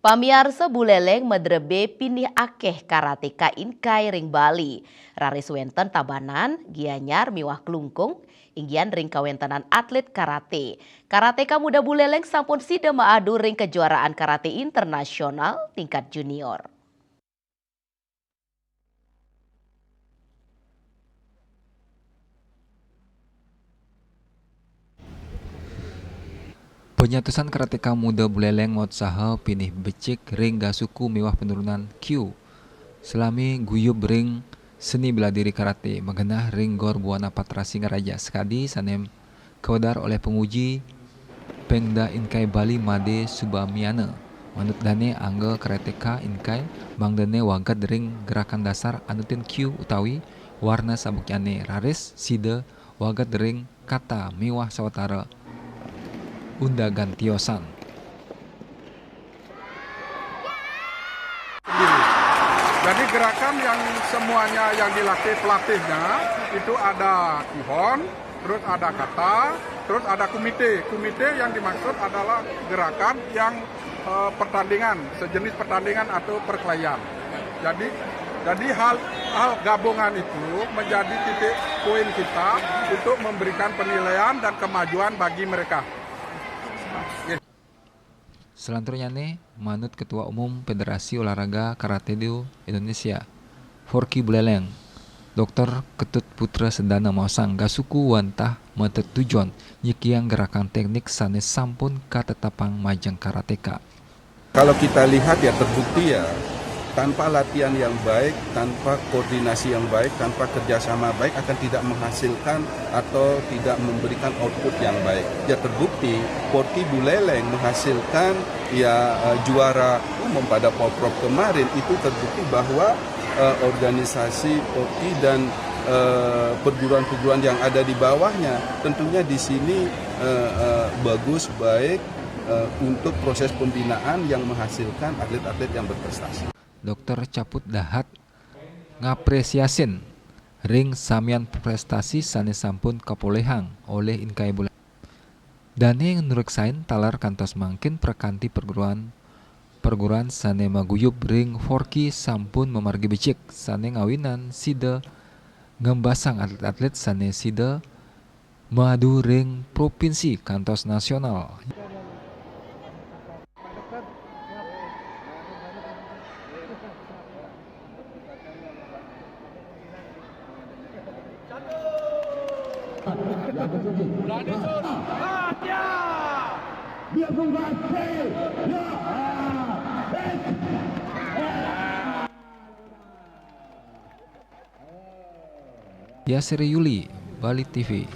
Pamiarsa buleleng medrebe pinih akeh karateka inkai ring Bali. Raris wenten tabanan, gianyar miwah kelungkung, inggian ring kawentanan atlet karate. Karateka muda buleleng sampun sida maadu ring kejuaraan karate internasional tingkat junior. Penyatusan karateka muda buleleng maut saha pinih becik ring gasuku mewah penurunan Q. Selami guyub ring seni bela diri karate mengenah ring Gor Buana Patra Singaraja sekadi sanem kewadar oleh penguji Pengda Inkai Bali Made Subamiana. Manut dane angga karateka Inkai bang dane wagat ring gerakan dasar anutin Q utawi warna sabukyane raris sida wagat ring kata mewah sawatara unda gantiosan. Jadi gerakan yang semuanya yang dilatih pelatihnya itu ada kihon, terus ada kata, terus ada kumite. Kumite yang dimaksud adalah gerakan yang pertandingan, sejenis pertandingan atau perkelahian. Jadi hal gabungan itu menjadi titik poin kita untuk memberikan penilaian dan kemajuan bagi mereka. Selanjutnya nih, manut Ketua Umum Federasi Olahraga Karate Do Indonesia, Forky Buleleng, Dr. Ketut Putra Sendana Mausang gasuku wantah metet tujuan nyikiang gerakan teknik sanes sampun katetapang majang karateka. Kalau kita lihat ya terbukti ya, tanpa latihan yang baik, tanpa koordinasi yang baik, tanpa kerjasama baik akan tidak menghasilkan atau tidak memberikan output yang baik. Ya terbukti, Forky Buleleng menghasilkan juara umum pada Poprov kemarin, itu terbukti bahwa organisasi Forky dan perguruan-perguruan yang ada di bawahnya tentunya di sini bagus, baik untuk proses pembinaan yang menghasilkan atlet-atlet yang berprestasi. Dr. Caput Dahat ngapresiasin ring samian prestasi sanes sampun kapolehang oleh Inkai Buleleng. Dane nuruksain talar kantos mangkin perkanti perguruan sane maguyub ring Forky sampun memargi becik sane ngawinan sida ngembasang atlet-atlet sane sida madu ring provinsi kantos nasional. Yasir Yuli, Bali TV.